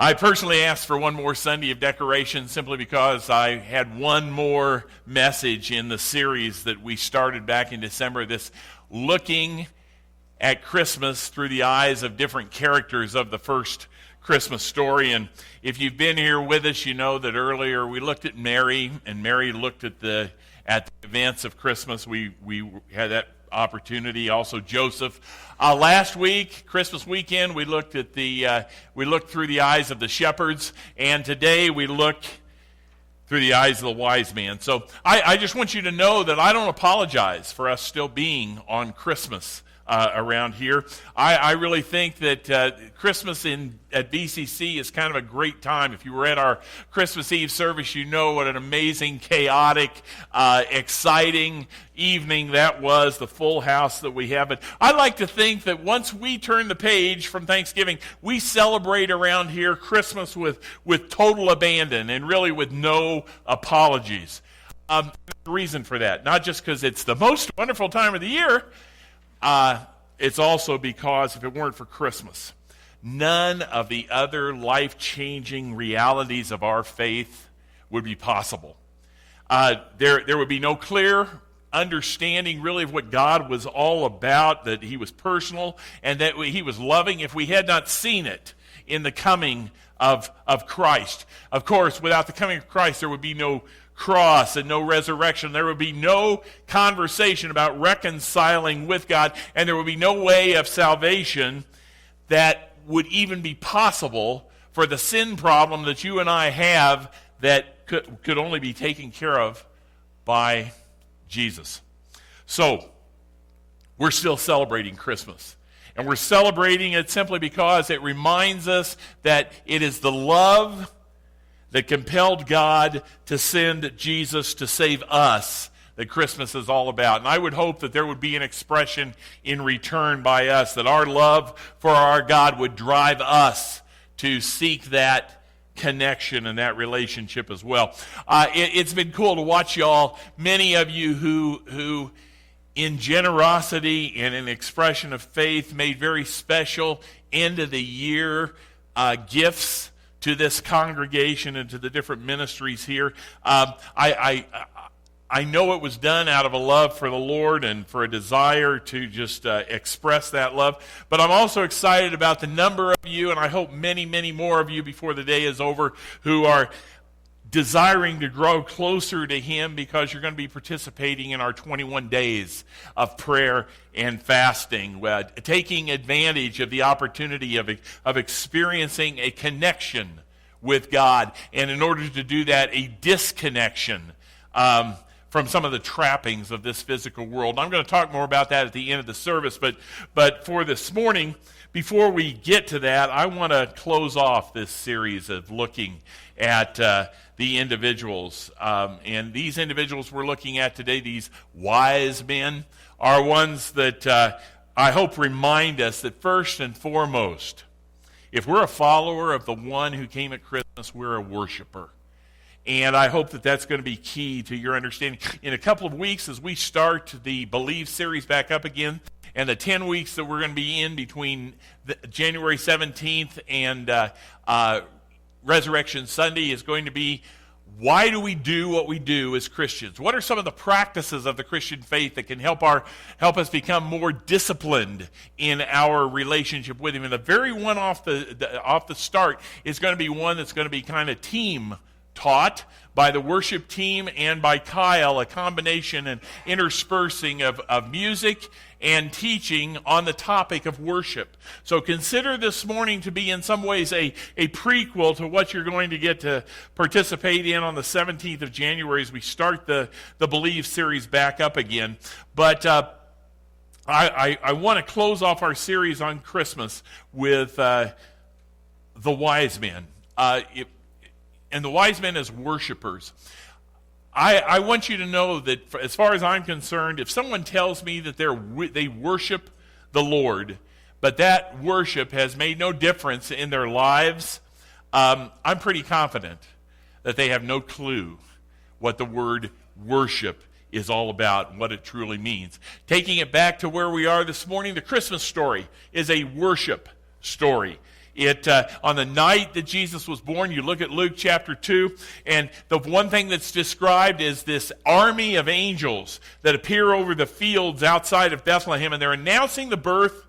I personally asked for one more Sunday of decoration simply because I had one more message in the series that we started back in December, this looking at Christmas through the eyes of different characters of the first Christmas story. And if you've been here with us, you know that earlier we looked at Mary, and Mary looked at the events of Christmas. We had that opportunity. Also Joseph. Last week, Christmas weekend, we looked through the eyes of the shepherds, and today we look through the eyes of the wise man. So I just want you to know that I don't apologize for us still being on Christmas around here. I really think that Christmas at BCC is kind of a great time. If you were at our Christmas Eve service, you know what an amazing, chaotic, exciting evening that was, the full house that we have. But I like to think that once we turn the page from Thanksgiving, we celebrate around here Christmas with total abandon and really with no apologies. There's a reason for that, not just because it's the most wonderful time of the year. It's also because if it weren't for Christmas, none of the other life-changing realities of our faith would be possible. There would be no clear understanding really of what God was all about, that he was personal and that he was loving, if we had not seen it in the coming of Christ. Of course, without the coming of Christ, there would be no cross and no resurrection. There would be no conversation about reconciling with God, and there would be no way of salvation that would even be possible for the sin problem that you and I have that could only be taken care of by Jesus. So, we're still celebrating Christmas. And we're celebrating it simply because it reminds us that it is the love that compelled God to send Jesus to save us that Christmas is all about. And I would hope that there would be an expression in return by us, that our love for our God would drive us to seek that connection and that relationship as well. It's been cool to watch y'all, many of you who in generosity and in expression of faith made very special end of the year gifts to this congregation and to the different ministries here. I know it was done out of a love for the Lord and for a desire to just express that love. But I'm also excited about the number of you, and I hope many, many more of you before the day is over, who are desiring to grow closer to him because you're going to be participating in our 21 days of prayer and fasting, taking advantage of the opportunity of experiencing a connection with God, and in order to do that, a disconnection from some of the trappings of this physical world. And I'm going to talk more about that at the end of the service, but for this morning, before we get to that, I want to close off this series of looking at the individuals. And these individuals we're looking at today, these wise men, are ones that I hope remind us that first and foremost, if we're a follower of the one who came at Christmas, we're a worshiper. And I hope that that's going to be key to your understanding. In a couple of weeks, as we start the Believe series back up again, and the 10 weeks that we're going to be in between January 17th and Resurrection Sunday is going to be, why do we do what we do as Christians? What are some of the practices of the Christian faith that can help us become more disciplined in our relationship with him? And the very one off the start is going to be one that's going to be kind of team taught by the worship team and by Kyle, a combination and interspersing of music and teaching on the topic of worship. So consider this morning to be in some ways a prequel to what you're going to get to participate in on the 17th of January as we start the Believe series back up again. But I want to close off our series on Christmas with the wise men. And the wise men as worshipers. I want you to know that as far as I'm concerned, if someone tells me that they worship the Lord, but that worship has made no difference in their lives, I'm pretty confident that they have no clue what the word worship is all about and what it truly means. Taking it back to where we are this morning, the Christmas story is a worship story. On the night that Jesus was born, you look at Luke chapter 2, and the one thing that's described is this army of angels that appear over the fields outside of Bethlehem, and they're announcing the birth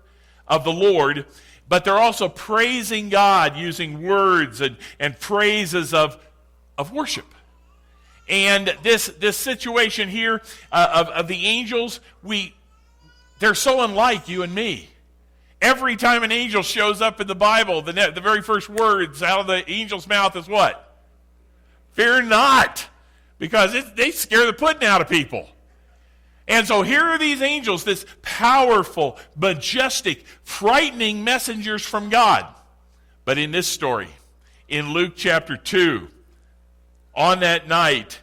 of the Lord, but they're also praising God using words and phrases of worship. And this situation here of the angels, they're so unlike you and me. Every time an angel shows up in the Bible, the very first words out of the angel's mouth is what? Fear not, because they scare the pudding out of people. And so here are these angels, this powerful, majestic, frightening messengers from God. But in this story, in Luke chapter 2, on that night,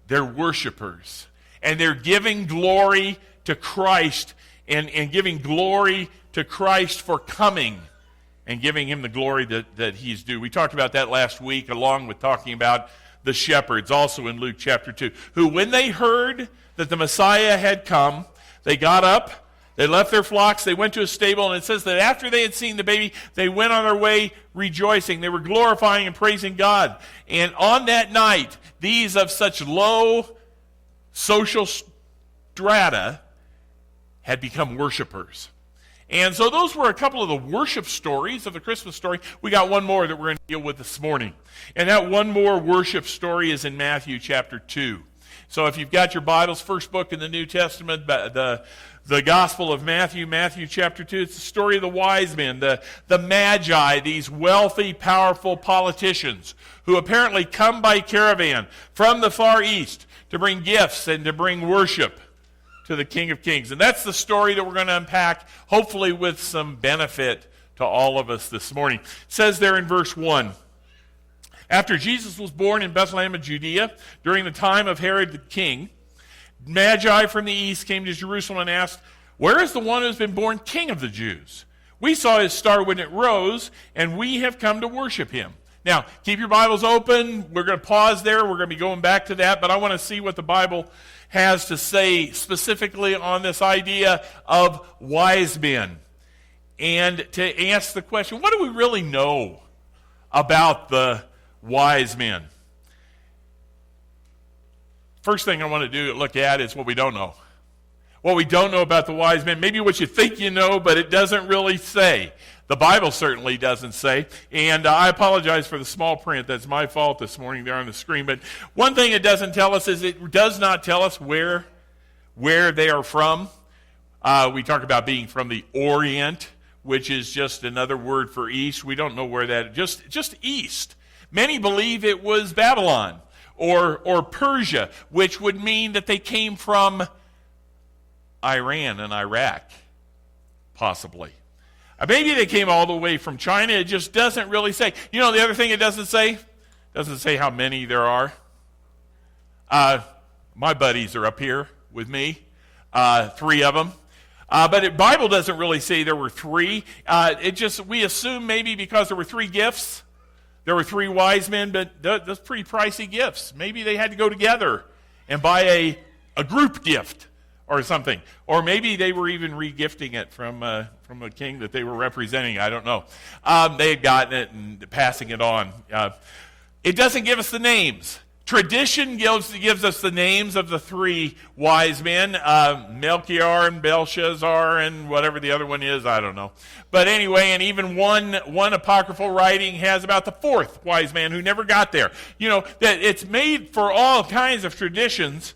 they're worshipers. And they're giving glory to Christ and giving glory to Christ for coming and giving him the glory that he's due. We talked about that last week, along with talking about the shepherds, also in Luke chapter 2, who when they heard that the Messiah had come, they got up, they left their flocks, they went to a stable, and it says that after they had seen the baby, they went on their way rejoicing. They were glorifying and praising God. And on that night, these of such low social strata had become worshipers. And so those were a couple of the worship stories of the Christmas story. We got one more that we're going to deal with this morning. And that one more worship story is in Matthew chapter 2. So if you've got your Bibles, first book in the New Testament, the Gospel of Matthew, Matthew chapter 2, it's the story of the wise men, the magi, these wealthy, powerful politicians who apparently come by caravan from the far east to bring gifts and to bring worship to the King of Kings. And that's the story that we're going to unpack, hopefully with some benefit to all of us this morning. It says there in verse 1, after Jesus was born in Bethlehem of Judea, during the time of Herod the king, Magi from the east came to Jerusalem and asked, "Where is the one who has been born King of the Jews? We saw his star when it rose, and we have come to worship him." Now, keep your Bibles open. We're going to pause there. We're going to be going back to that, but I want to see what the Bible has to say specifically on this idea of wise men. And to ask the question, what do we really know about the wise men? First thing I want to do look at is what we don't know. What we don't know about the wise men, maybe what you think you know, but it doesn't really say. The Bible certainly doesn't say. And I apologize for the small print. That's my fault this morning there on the screen. But one thing it doesn't tell us is it does not tell us where they are from. We talk about being from the Orient, which is just another word for east. We don't know where that is. Just east. Many believe it was Babylon or Persia, which would mean that they came from Iran and Iraq, possibly. Maybe they came all the way from China. It just doesn't really say. You know, the other thing it doesn't say? It doesn't say how many there are. My buddies are up here with me, 3 of them. But the Bible doesn't really say there were 3. We assume maybe because there were 3 gifts. There were 3 wise men, but those pretty pricey gifts. Maybe they had to go together and buy a group gift or something. Or maybe they were even re-gifting it from a king that they were representing. I don't know. They had gotten it and passing it on. It doesn't give us the names. Tradition gives us the names of the 3 wise men, Melchior and Belshazzar and whatever the other one is, I don't know. But anyway, and even one apocryphal writing has about the 4th wise man who never got there. You know, that it's made for all kinds of traditions,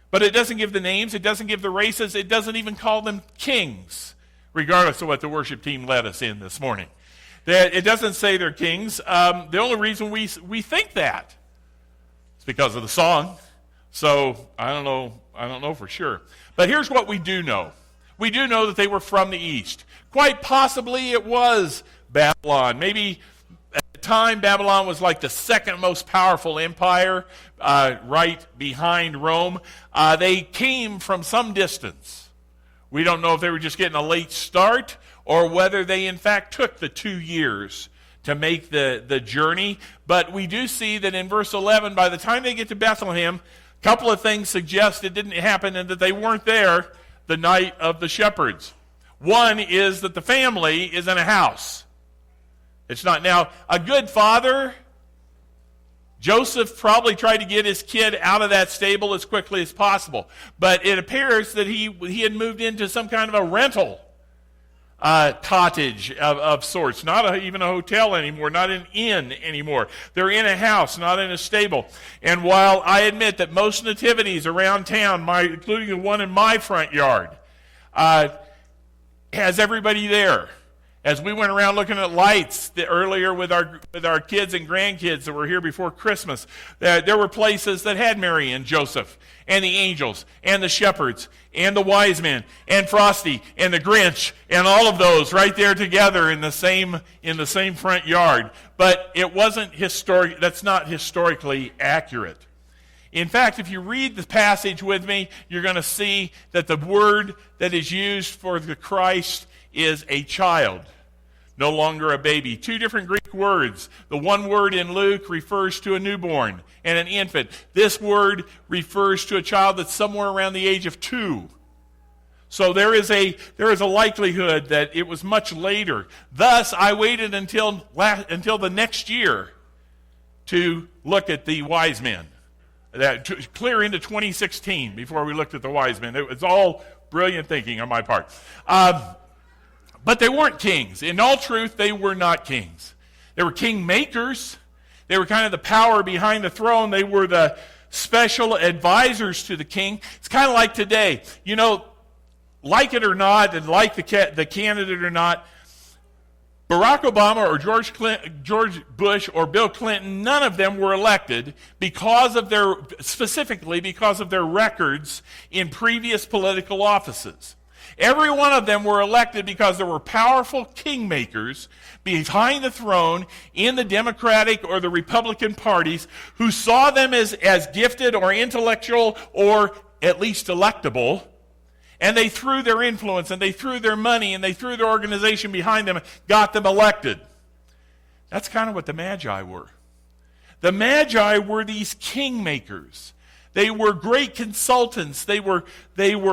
but it doesn't give the names, it doesn't give the races, it doesn't even call them kings, regardless of what the worship team led us in this morning. It doesn't say they're kings. The only reason we think that because of the song. So I don't know for sure. But here's what we do know. We do know that they were from the east. Quite possibly it was Babylon. Maybe at the time Babylon was like the second most powerful empire, right behind Rome. They came from some distance. We don't know if they were just getting a late start or whether they in fact took the 2 years to make the journey. But we do see that in verse 11, by the time they get to Bethlehem, a couple of things suggest it didn't happen and that they weren't there the night of the shepherds. One is that the family is in a house. It's not. Now, a good father, Joseph probably tried to get his kid out of that stable as quickly as possible. But it appears that he had moved into some kind of a rental cottage of sorts. Not even a hotel anymore, not an inn anymore. They're in a house, not in a stable. And while I admit that most nativities around town, including the one in my front yard, has everybody there. As we went around looking at lights earlier with our kids and grandkids that were here before Christmas, there were places that had Mary and Joseph and the angels and the shepherds and the wise men and Frosty and the Grinch and all of those right there together in the same front yard. But it wasn't historic. That's not historically accurate. In fact, if you read the passage with me, you're going to see that the word that is used for the Christ is a child, no longer a baby. Two different Greek words. The one word in Luke refers to a newborn and an infant. This word refers to a child that's somewhere around the age of 2. So there is a likelihood that it was much later. Thus, I waited until the next year to look at the wise men. Clear into 2016 before we looked at the wise men. It was all brilliant thinking on my part. But they weren't kings. In all truth, they were not kings. They were king makers. They were kind of the power behind the throne. They were the special advisors to the king. It's kind of like today. You know, like it or not, and like the candidate or not, Barack Obama or George Bush or Bill Clinton, none of them were elected specifically because of their records in previous political offices. Every one of them were elected because there were powerful kingmakers behind the throne in the Democratic or the Republican parties who saw them as gifted or intellectual or at least electable. And they threw their influence and they threw their money and they threw their organization behind them and got them elected. That's kind of what the Magi were. The Magi were these kingmakers. They were great consultants. They were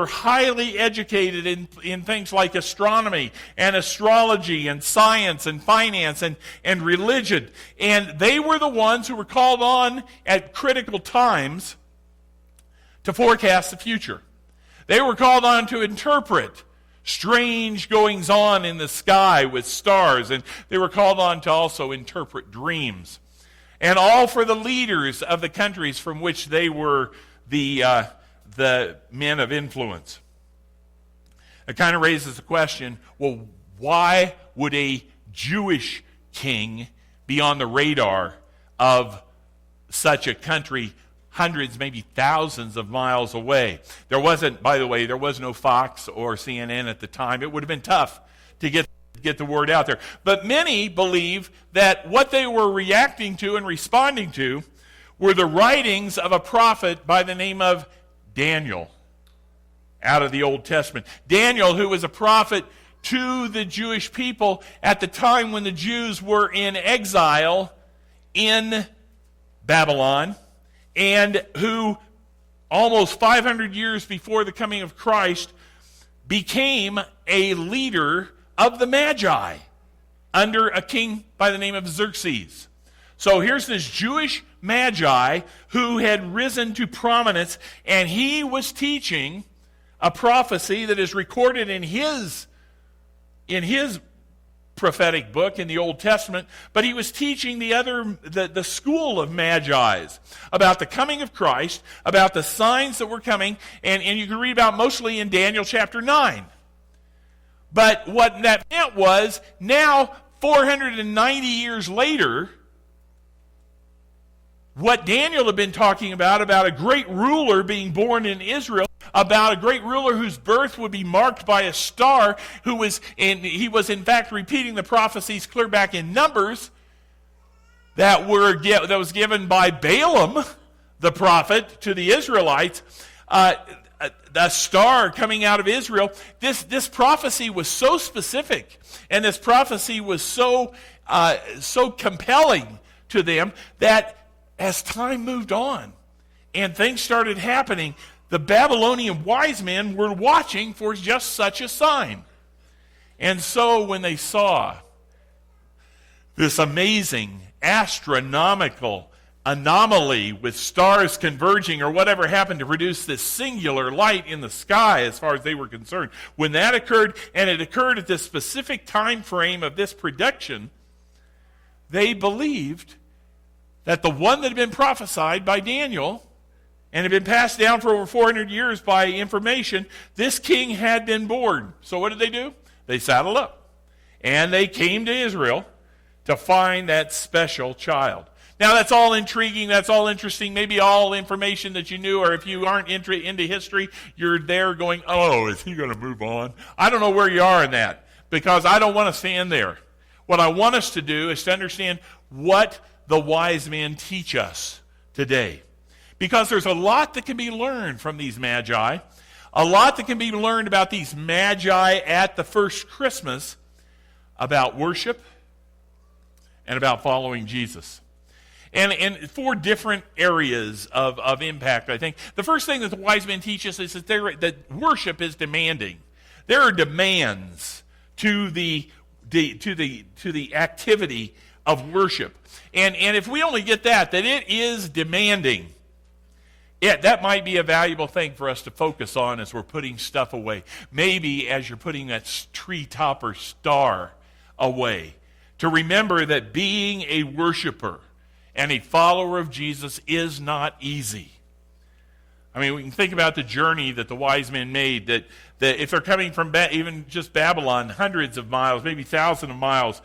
highly educated in things like astronomy and astrology and science and finance and religion. And they were the ones who were called on at critical times to forecast the future. They were called on to interpret strange goings-on in the sky with stars, and they were called on to also interpret dreams. And all for the leaders of the countries from which they were the men of influence. It kind of raises the question, well, why would a Jewish king be on the radar of such a country hundreds, maybe thousands of miles away? There was no Fox or CNN at the time. It would have been tough to get the word out there. But many believe that what they were reacting to and responding to were the writings of a prophet by the name of Daniel out of the Old Testament. Daniel, who was a prophet to the Jewish people at the time when the Jews were in exile in Babylon, and who almost 500 years before the coming of Christ became a leader of the Magi under a king by the name of Xerxes. So here's this Jewish Magi who had risen to prominence, and he was teaching a prophecy that is recorded in his prophetic book in the Old Testament, but he was teaching the school of Magi's about the coming of Christ, about the signs that were coming, and you can read about mostly in Daniel chapter 9. But what that meant was, now 490 years later, what Daniel had been talking about a great ruler being born in Israel, about a great ruler whose birth would be marked by a star, he was in fact repeating the prophecies clear back in Numbers that was given by Balaam, the prophet, to the Israelites. The star coming out of Israel. This prophecy was so specific, and this prophecy was so compelling to them that as time moved on and things started happening, the Babylonian wise men were watching for just such a sign. And so when they saw this amazing astronomical anomaly with stars converging or whatever happened to produce this singular light in the sky as far as they were concerned. When that occurred, and it occurred at this specific time frame of this production, they believed that the one that had been prophesied by Daniel and had been passed down for over 400 years by information, this king had been born. So what did they do? They saddled up, and they came to Israel to find that special child. Now, that's all intriguing, that's all interesting, maybe all information that you knew, or if you aren't into history, you're there going, oh, is he going to move on? I don't know where you are in that, because I don't want to stand there. What I want us to do is to understand what the wise men teach us today. Because there's a lot that can be learned from these magi, a lot that can be learned about these magi at the first Christmas, about worship and about following Jesus. And 4 different areas of impact, I think. The first thing that the wise men teach us is that worship is demanding. There are demands to the activity of worship. And if we only get that it is demanding, that might be a valuable thing for us to focus on as we're putting stuff away. Maybe as you're putting that treetop or star away, to remember that being a worshiper and a follower of Jesus is not easy. I mean, we can think about the journey that the wise men made, that if they're coming from even just Babylon, hundreds of miles, maybe thousands of miles,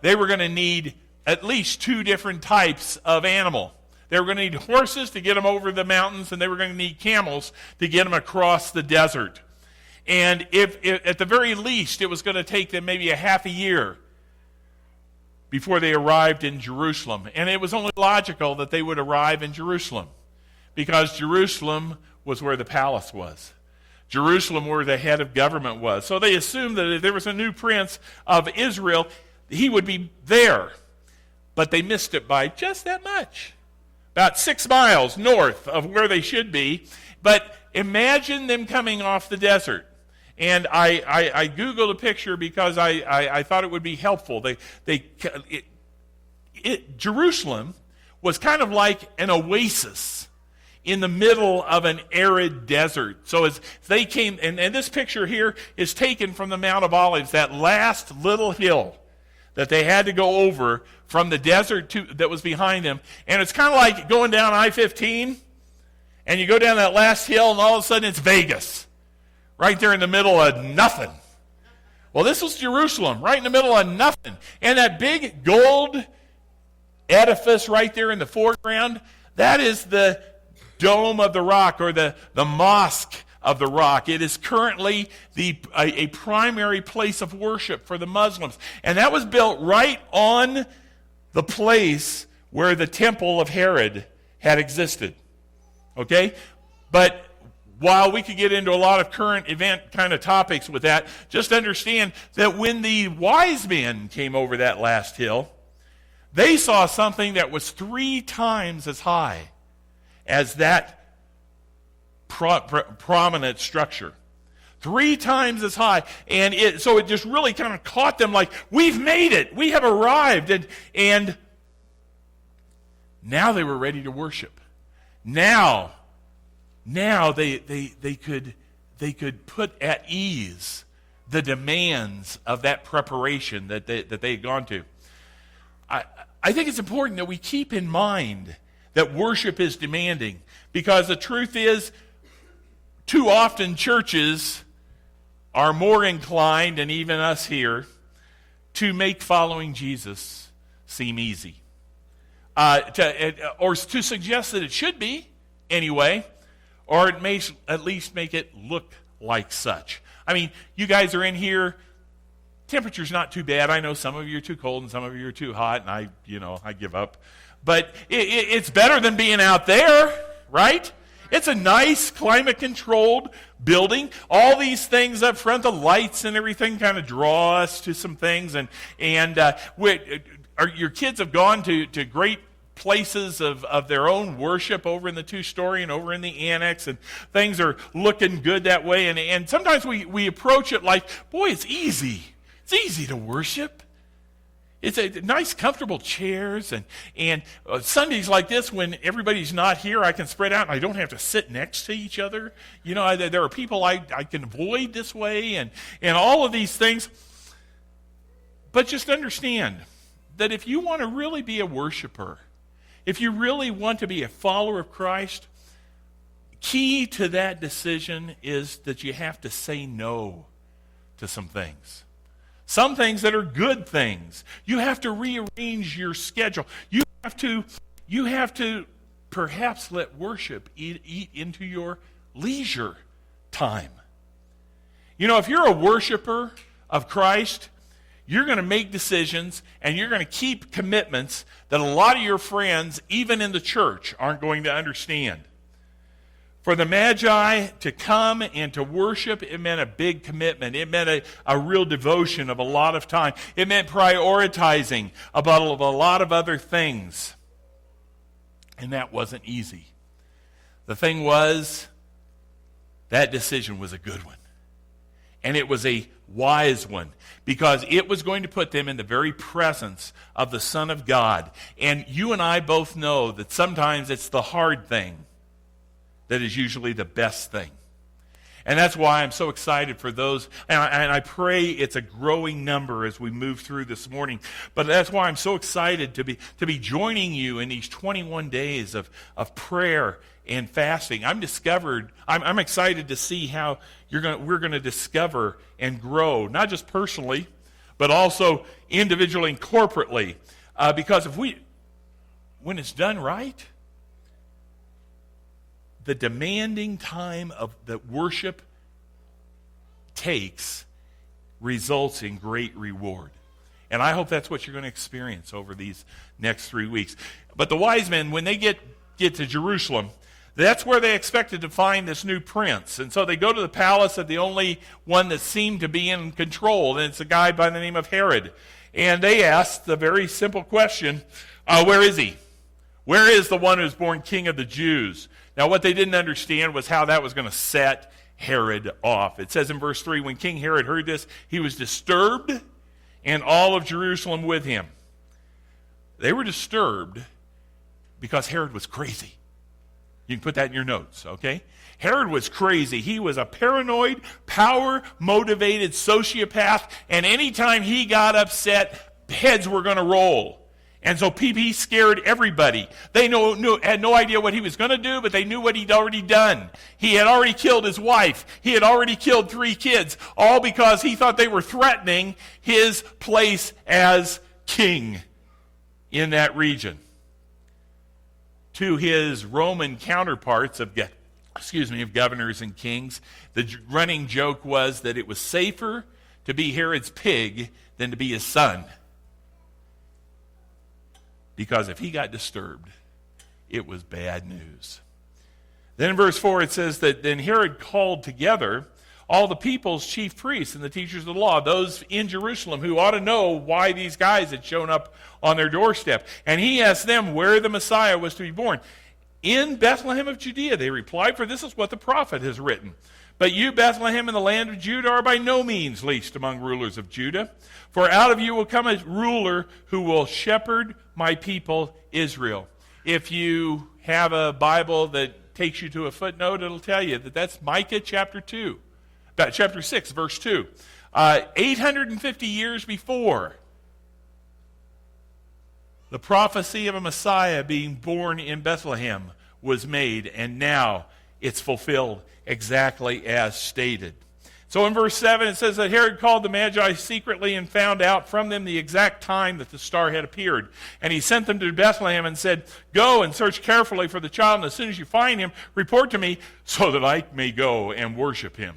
they were going to need at least 2 different types of animal. They were going to need horses to get them over the mountains, and they were going to need camels to get them across the desert. And if at the very least, it was going to take them maybe a half a year before they arrived in Jerusalem. And it was only logical that they would arrive in Jerusalem, because Jerusalem was where the palace was. Jerusalem where the head of government was. So they assumed that if there was a new prince of Israel, he would be there. But they missed it by just that much. About 6 miles north of where they should be. But imagine them coming off the desert. And I Googled a picture because I thought it would be helpful. Jerusalem was kind of like an oasis in the middle of an arid desert. So as they came, and this picture here is taken from the Mount of Olives, that last little hill that they had to go over from the desert that was behind them. And it's kind of like going down I-15, and you go down that last hill, and all of a sudden it's Vegas, right there in the middle of nothing. Well, this was Jerusalem, right in the middle of nothing. And that big gold edifice right there in the foreground, that is the Dome of the Rock, or the Mosque of the Rock. It is currently a primary place of worship for the Muslims. And that was built right on the place where the temple of Herod had existed. Okay? But while we could get into a lot of current event kind of topics with that, just understand that when the wise men came over that last hill, they saw something that was 3 times as high as that prominent structure. 3 times as high. And so it just really kind of caught them like, we've made it. We have arrived. And now they were ready to worship. Now they could put at ease the demands of that preparation that they had gone to. I think it's important that we keep in mind that worship is demanding, because the truth is, too often churches are more inclined, and even us here, to make following Jesus seem easy. Or to suggest that it should be, anyway, or it may at least make it look like such. I mean, you guys are in here, temperature's not too bad. I know some of you are too cold and some of you are too hot, and I give up. But it's better than being out there, right? It's a nice, climate-controlled building. All these things up front, the lights and everything kind of draw us to some things. And your kids have gone to great places of their own worship over in the 2-story and over in the annex, and things are looking good that way. And sometimes we approach it like, boy, it's easy. It's easy to worship. It's a nice, comfortable chairs, and Sundays like this, when everybody's not here, I can spread out, and I don't have to sit next to each other. You know, there are people I can avoid this way, and all of these things. But just understand that if you want to really be a worshiper, if you really want to be a follower of Christ, key to that decision is that you have to say no to some things. Some things that are good things. You have to rearrange your schedule. You have to perhaps let worship eat into your leisure time. You know, if you're a worshiper of Christ, you're going to make decisions and you're going to keep commitments that a lot of your friends, even in the church, aren't going to understand. For the Magi to come and to worship, it meant a big commitment. It meant a real devotion of a lot of time. It meant prioritizing about a lot of other things. And that wasn't easy. The thing was, that decision was a good one. And it was a wise one, because it was going to put them in the very presence of the Son of God. And you and I both know that sometimes it's the hard thing that is usually the best thing. And that's why I'm so excited for those, and I pray it's a growing number as we move through this morning. But that's why I'm so excited to be joining you in these 21 days of prayer and fasting. I'm excited to see how we're going to discover and grow, not just personally, but also individually and corporately. Because when it's done right, the demanding time that worship takes results in great reward. And I hope that's what you're going to experience over these next 3 weeks. But the wise men, when they get to Jerusalem, that's where they expected to find this new prince. And so they go to the palace of the only one that seemed to be in control, and it's a guy by the name of Herod. And they asked the very simple question, where is he? Where is the one who's born king of the Jews? Now, what they didn't understand was how that was going to set Herod off. It says in verse 3, when King Herod heard this, he was disturbed, and all of Jerusalem with him. They were disturbed because Herod was crazy. You can put that in your notes, okay? Herod was crazy. He was a paranoid, power-motivated sociopath, and anytime he got upset, heads were going to roll. And so he scared everybody. They had no idea what he was going to do, but they knew what he'd already done. He had already killed his wife. He had already killed 3 kids, all because he thought they were threatening his place as king in that region. To his Roman counterparts of governors and kings, the running joke was that it was safer to be Herod's pig than to be his son. Because if he got disturbed, it was bad news. Then in verse 4 it says that then Herod called together all the people's chief priests and the teachers of the law, those in Jerusalem who ought to know why these guys had shown up on their doorstep. And he asked them where the Messiah was to be born. In Bethlehem of Judea, they replied, for this is what the prophet has written. But you, Bethlehem, in the land of Judah, are by no means least among rulers of Judah. For out of you will come a ruler who will shepherd my people Israel. If you have a Bible that takes you to a footnote, it'll tell you that that's Micah chapter 6, verse 2. 850 years before, the prophecy of a Messiah being born in Bethlehem was made, and now it's fulfilled exactly as stated. So in verse 7 it says that Herod called the Magi secretly and found out from them the exact time that the star had appeared. And he sent them to Bethlehem and said, go and search carefully for the child, and as soon as you find him, report to me so that I may go and worship him.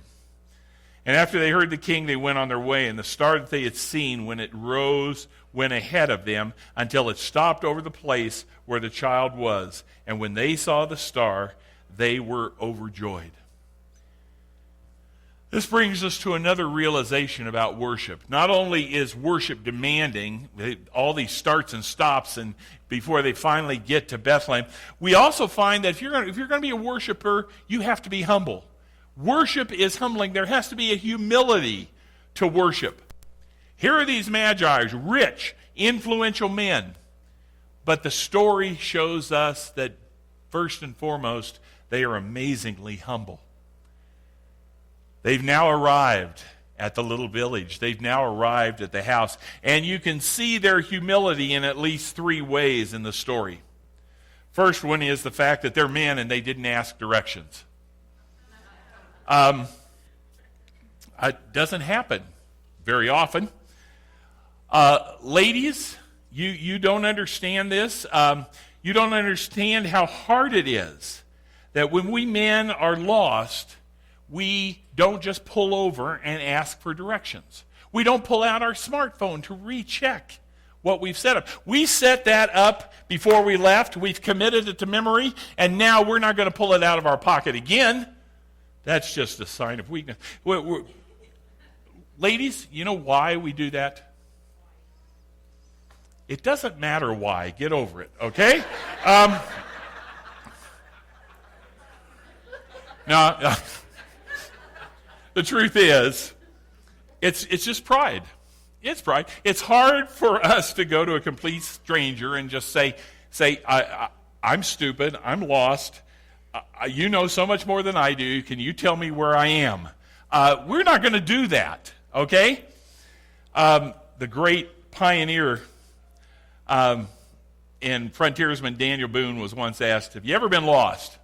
And after they heard the king, they went on their way, and the star that they had seen when it rose went ahead of them until it stopped over the place where the child was. And when they saw the star, they were overjoyed. This brings us to another realization about worship. Not only is worship demanding, all these starts and stops, and before they finally get to Bethlehem, we also find that if you're going to be a worshiper, you have to be humble. Worship is humbling. There has to be a humility to worship. Here are these magi, rich, influential men. But the story shows us that, first and foremost, they are amazingly humble. They've now arrived at the little village. They've now arrived at the house. And you can see their humility in at least three ways in the story. First one is the fact that they're men and they didn't ask directions. It doesn't happen very often. Ladies, you don't understand this. You don't understand how hard it is that when we men are lost, we don't just pull over and ask for directions. We don't pull out our smartphone to recheck what we've set up. We set that up before we left. We've committed it to memory, and now we're not going to pull it out of our pocket again. That's just a sign of weakness. Ladies, you know why we do that? It doesn't matter why. Get over it, okay? No, the truth is, it's just pride. It's pride. It's hard for us to go to a complete stranger and just say, I'm stupid, I'm lost, you know so much more than I do, can you tell me where I am? We're not going to do that, okay? The great pioneer and frontiersman Daniel Boone was once asked, have you ever been lost?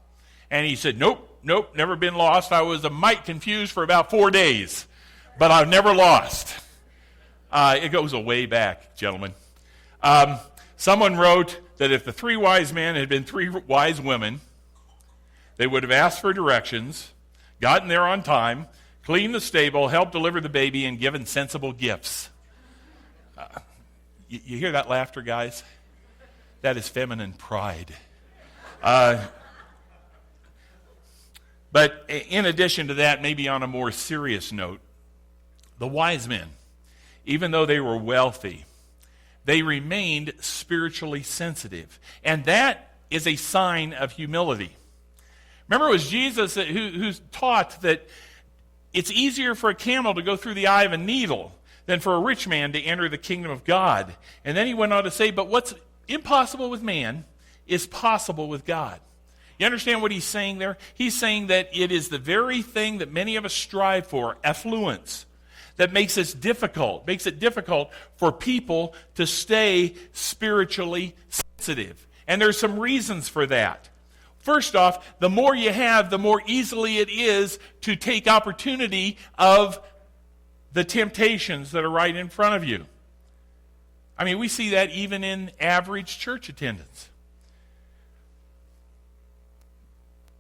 And he said, nope, never been lost. I was a mite confused for about 4 days, but I've never lost. It goes a way back, gentlemen. Someone wrote that if the three wise men had been three wise women, they would have asked for directions, gotten there on time, cleaned the stable, helped deliver the baby, and given sensible gifts. You hear that laughter, guys? That is feminine pride. But in addition to that, maybe on a more serious note, the wise men, even though they were wealthy, they remained spiritually sensitive. And that is a sign of humility. Remember, it was Jesus who taught that it's easier for a camel to go through the eye of a needle than for a rich man to enter the kingdom of God. And then he went on to say, but what's impossible with man is possible with God. You understand what he's saying there? He's saying that it is the very thing that many of us strive for, affluence, that makes it difficult for people to stay spiritually sensitive. And there's some reasons for that. First off, the more you have, the more easily it is to take opportunity of the temptations that are right in front of you. I mean, we see that even in average church attendance.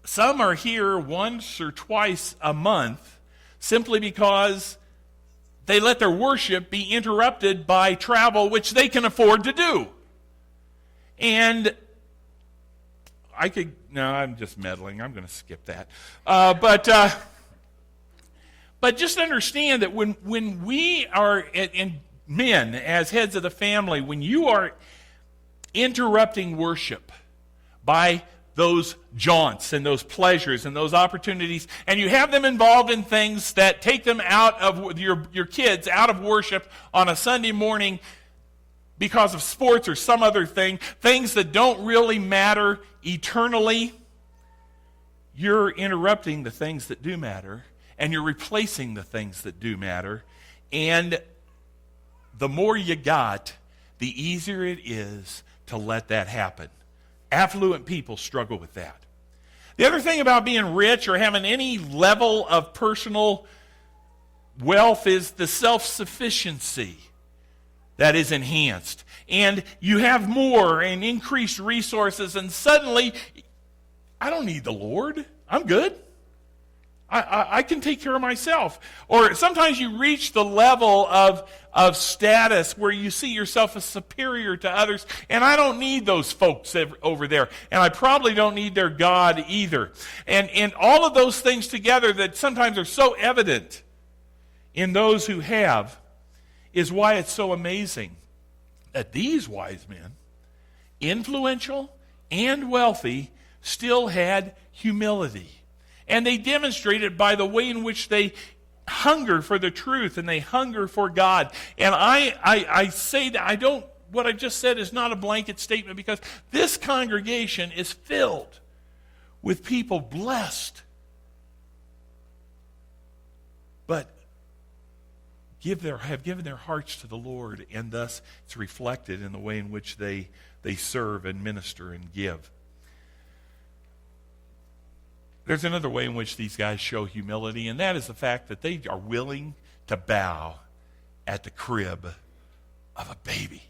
Some are here once or twice a month simply because they let their worship be interrupted by travel, which they can afford to do. And I'm just meddling. I'm going to skip that. But just understand that when we are, in men, as heads of the family, when you are interrupting worship by those jaunts and those pleasures and those opportunities, and you have them involved in things that take them out of your kids out of worship on a Sunday morning because of sports or some other thing, things that don't really matter eternally, you're interrupting the things that do matter, and you're replacing the things that do matter. And the more you got, the easier it is to let that happen. Affluent people struggle with that. The other thing about being rich or having any level of personal wealth is the self-sufficiency that is enhanced. And you have more and increased resources, and suddenly, I don't need the Lord. I'm good. I can take care of myself. Or sometimes you reach the level of status where you see yourself as superior to others, and I don't need those folks over there, and I probably don't need their God either. And all of those things together that sometimes are so evident in those who have is why it's so amazing that these wise men, influential and wealthy, still had humility. And they demonstrated by the way in which they hunger for the truth and they hunger for God. And I say that I don't what I just said is not a blanket statement, because this congregation is filled with people blessed, but have given their hearts to the Lord, and thus it's reflected in the way in which they serve and minister and give. There's another way in which these guys show humility, and that is the fact that they are willing to bow at the crib of a baby.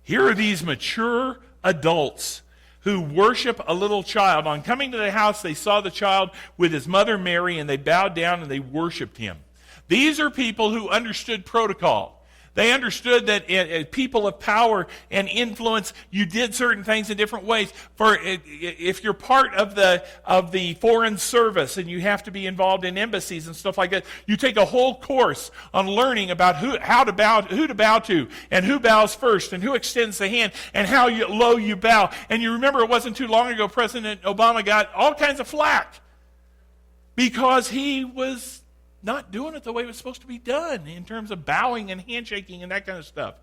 Here are these mature adults who worship a little child. On coming to the house, they saw the child with his mother Mary, and they bowed down and they worshiped him. These are people who understood protocol. They understood that people of power and influence, you did certain things in different ways. For if you're part of the foreign service and you have to be involved in embassies and stuff like that, you take a whole course on learning about who to bow to, and who bows first, and who extends the hand, and how low you bow. And you remember, it wasn't too long ago, President Obama got all kinds of flack because he was not doing it the way it was supposed to be done in terms of bowing and handshaking and that kind of stuff.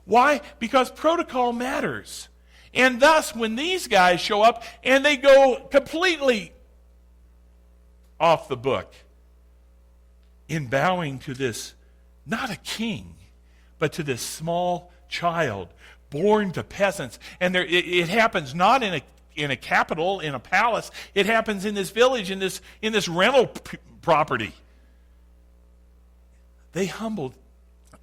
Why? Because protocol matters. And thus, when these guys show up and they go completely off the book in bowing to this, not a king, but to this small child born to peasants. And it happens not in a capital, in a palace. It happens in this village, in this rental property. They humbled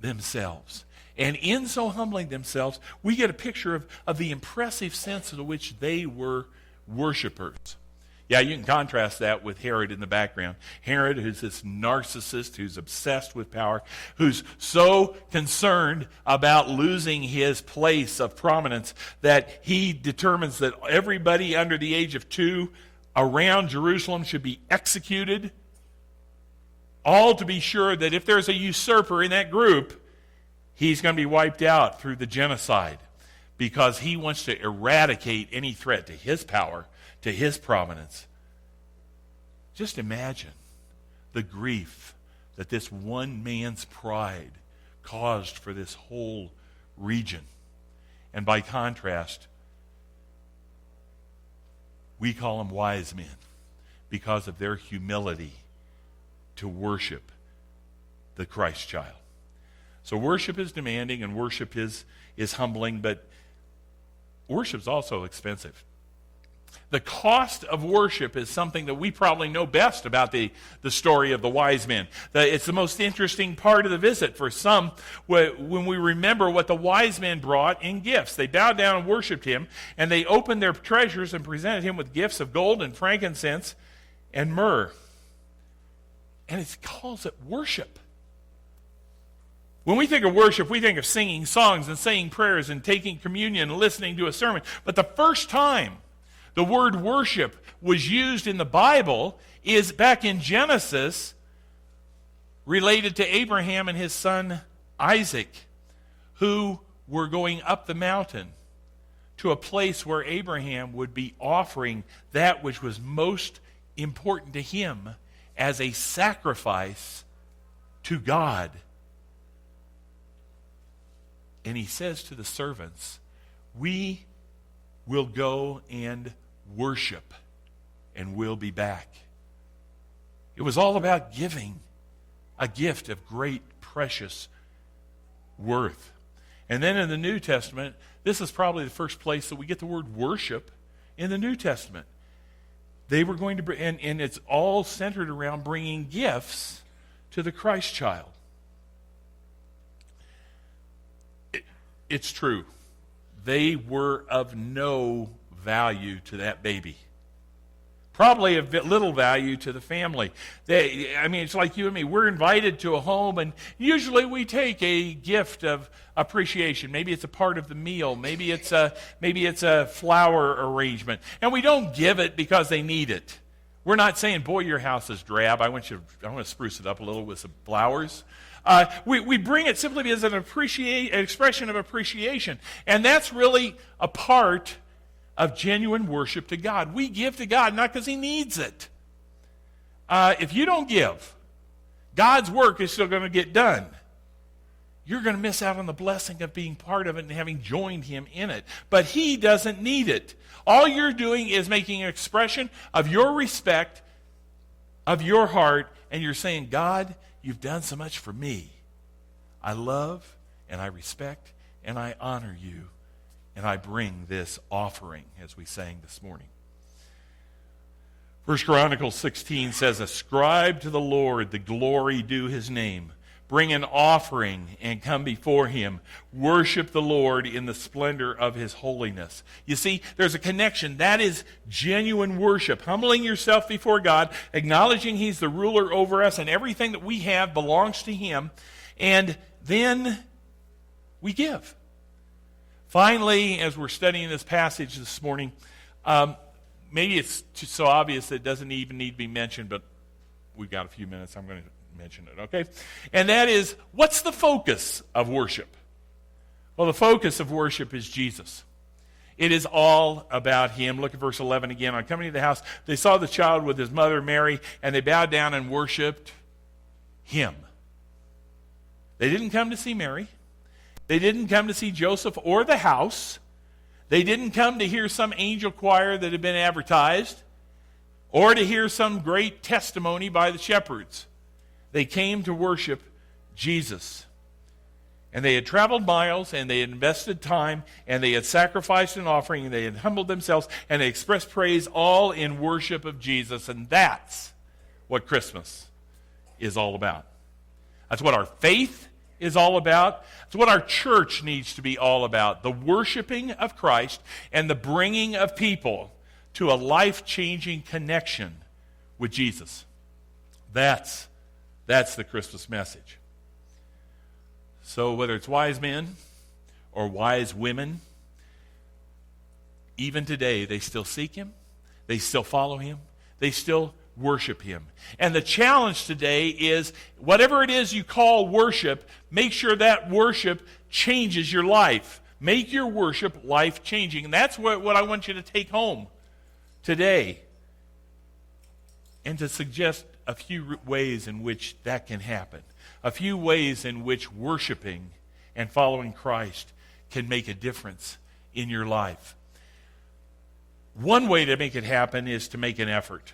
themselves. And in so humbling themselves, we get a picture of the impressive sense in which they were worshipers. Yeah, you can contrast that with Herod in the background. Herod, who's this narcissist, who's obsessed with power, who's so concerned about losing his place of prominence that he determines that everybody under the age of 2 around Jerusalem should be executed. All to be sure that if there's a usurper in that group, he's going to be wiped out through the genocide, because he wants to eradicate any threat to his power, to his prominence. Just imagine the grief that this one man's pride caused for this whole region. And by contrast, we call them wise men because of their humility to worship the Christ child. So worship is demanding and worship is humbling, but worship is also expensive. The cost of worship is something that we probably know best about the story of the wise men. It's the most interesting part of the visit for some when we remember what the wise men brought in gifts. They bowed down and worshiped him, and they opened their treasures and presented him with gifts of gold and frankincense and myrrh. And it calls it worship. When we think of worship, we think of singing songs and saying prayers and taking communion and listening to a sermon. But the first time the word worship was used in the Bible is back in Genesis, related to Abraham and his son Isaac, who were going up the mountain to a place where Abraham would be offering that which was most important to him as a sacrifice to God. And he says to the servants, we will go and worship, and we'll be back. It was all about giving a gift of great, precious worth. And then in the New Testament, this is probably the first place that we get the word worship in the New Testament. They were going to bring, and it's all centered around bringing gifts to the Christ child. It's true. They were of no value to that baby. Probably of little value to the family. It's like you and me. We're invited to a home, and usually we take a gift of appreciation. Maybe it's a part of the meal. Maybe it's a flower arrangement, and we don't give it because they need it. We're not saying, "Boy, your house is drab. I want to spruce it up a little with some flowers." We bring it simply as an expression of appreciation, and that's really a part of genuine worship to God. We give to God not because he needs it. If you don't give, God's work is still going to get done. you're going to miss out on the blessing of being part of it and having joined him in it. But he doesn't need it. All you're doing is making an expression of your respect, of your heart, and you're saying, God, you've done so much for me. I love and I respect and I honor you, and I bring this offering, as we sang this morning. 1 Chronicles 16 says, ascribe to the Lord the glory due his name. Bring an offering and come before him. Worship the Lord in the splendor of his holiness. You see, there's a connection. That is genuine worship. Humbling yourself before God, acknowledging he's the ruler over us, and everything that we have belongs to him. And then we give. Finally, as we're studying this passage this morning, maybe it's so obvious that it doesn't even need to be mentioned, but we've got a few minutes. I'm going to mention it, okay? And that is, what's the focus of worship? Well, the focus of worship is Jesus. It is all about him. Look at verse 11 again. On coming to the house, they saw the child with his mother Mary, and they bowed down and worshiped him. They didn't come to see Mary. They didn't come to see Joseph or the house. They didn't come to hear some angel choir that had been advertised or to hear some great testimony by the shepherds. They came to worship Jesus. And they had traveled miles, and they had invested time, and they had sacrificed an offering, and they had humbled themselves, and they expressed praise all in worship of Jesus. And that's what Christmas is all about. That's what our faith is all about. It's what our church needs to be all about. The worshiping of Christ and the bringing of people to a life-changing connection with Jesus. That's the Christmas message. So whether it's wise men or wise women, even today they still seek him, they still follow him, they still worship him. And the challenge today is, whatever it is you call worship, make sure that worship changes your life. Make your worship life-changing. And that's what I want you to take home today. And to suggest a few ways in which that can happen. A few ways in which worshiping and following Christ can make a difference in your life. One way to make it happen is to make an effort.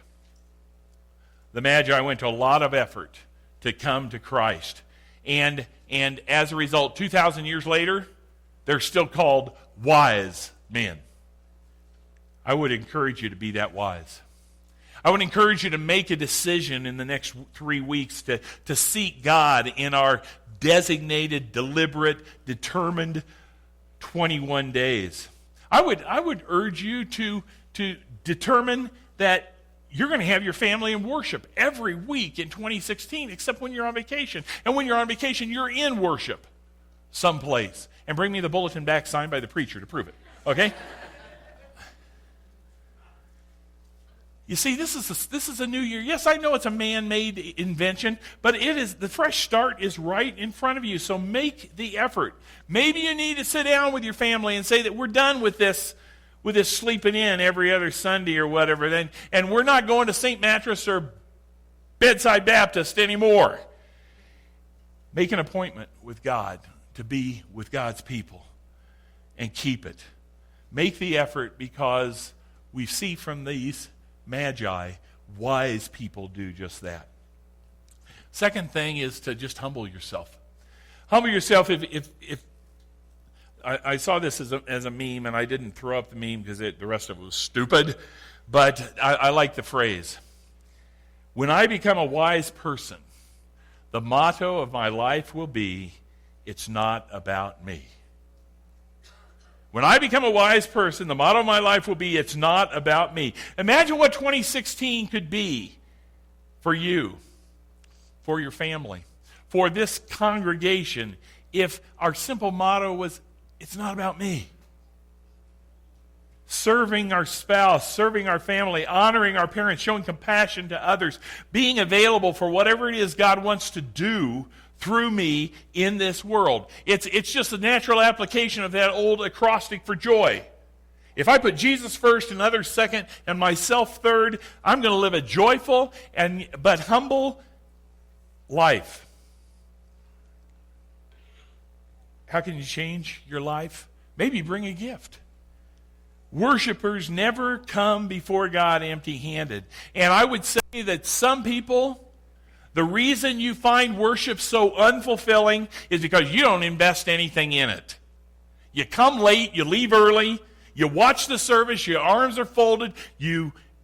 The Magi went to a lot of effort to come to Christ. And as a result, 2,000 years later, they're still called wise men. I would encourage you to be that wise. I would encourage you to make a decision in the next 3 weeks to seek God in our designated, deliberate, determined 21 days. I would urge you to determine that you're going to have your family in worship every week in 2016, except when you're on vacation. And when you're on vacation, you're in worship someplace. And bring me the bulletin back signed by the preacher to prove it. Okay? You see, this is a new year. Yes, I know it's a man-made invention, but the fresh start is right in front of you. So make the effort. Maybe you need to sit down with your family and say that we're done with this sleeping in every other Sunday or whatever, and we're not going to St. Mattress or Bedside Baptist anymore. Make an appointment with God to be with God's people and keep it. Make the effort, because we see from these Magi, wise people do just that. Second thing is to just humble yourself. Humble yourself. If I saw this as a meme, and I didn't throw up the meme because the rest of it was stupid, but I like the phrase. When I become a wise person, the motto of my life will be, it's not about me. When I become a wise person, the motto of my life will be, it's not about me. Imagine what 2016 could be for you, for your family, for this congregation, if our simple motto was, it's not about me. Serving our spouse, serving our family, honoring our parents, showing compassion to others, being available for whatever it is God wants to do through me in this world. It's just a natural application of that old acrostic for joy. If I put Jesus first and others second and myself third, I'm going to live a joyful but humble life. How can you change your life? Maybe bring a gift. Worshipers never come before God empty-handed. And I would say that some people, the reason you find worship so unfulfilling is because you don't invest anything in it. You come late, you leave early, you watch the service, your arms are folded,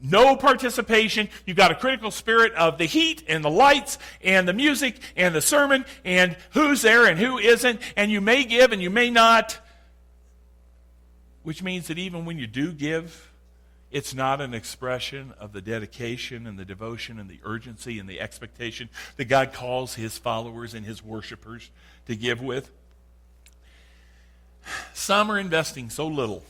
no participation, you've got a critical spirit of the heat and the lights and the music and the sermon and who's there and who isn't, and you may give and you may not. Which means that even when you do give, it's not an expression of the dedication and the devotion and the urgency and the expectation that God calls his followers and his worshipers to give with. Some are investing so little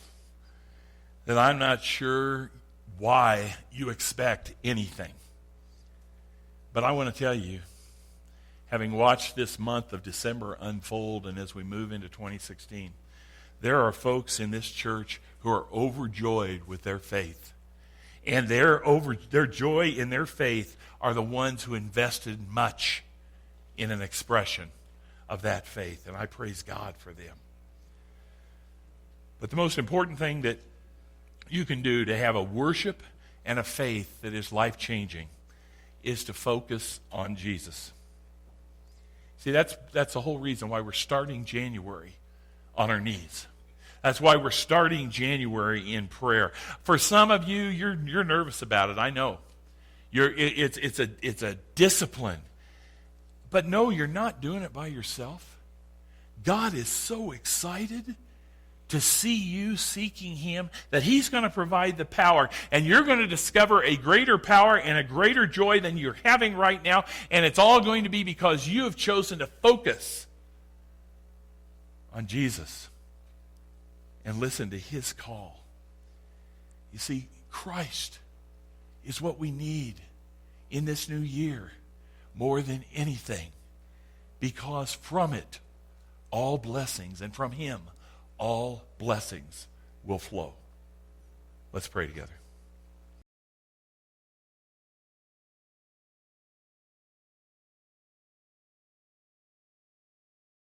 that I'm not sure why you expect anything. But I want to tell you, having watched this month of December unfold and as we move into 2016, there are folks in this church who are overjoyed with their faith. And their joy in their faith are the ones who invested much in an expression of that faith. And I praise God for them. But the most important thing that you can do to have a worship and a faith that is life-changing is to focus on Jesus. See, that's the whole reason why we're starting January on our knees. That's why we're starting January in prayer. For some of you, you're nervous about it. I know. It's a discipline. But no, you're not doing it by yourself. God is so excited to see you seeking him that he's going to provide the power. And you're going to discover a greater power and a greater joy than you're having right now. And it's all going to be because you have chosen to focus on Jesus and listen to his call. You see, Christ is what we need in this new year more than anything, because from it all blessings, and from him all blessings will flow. Let's pray together.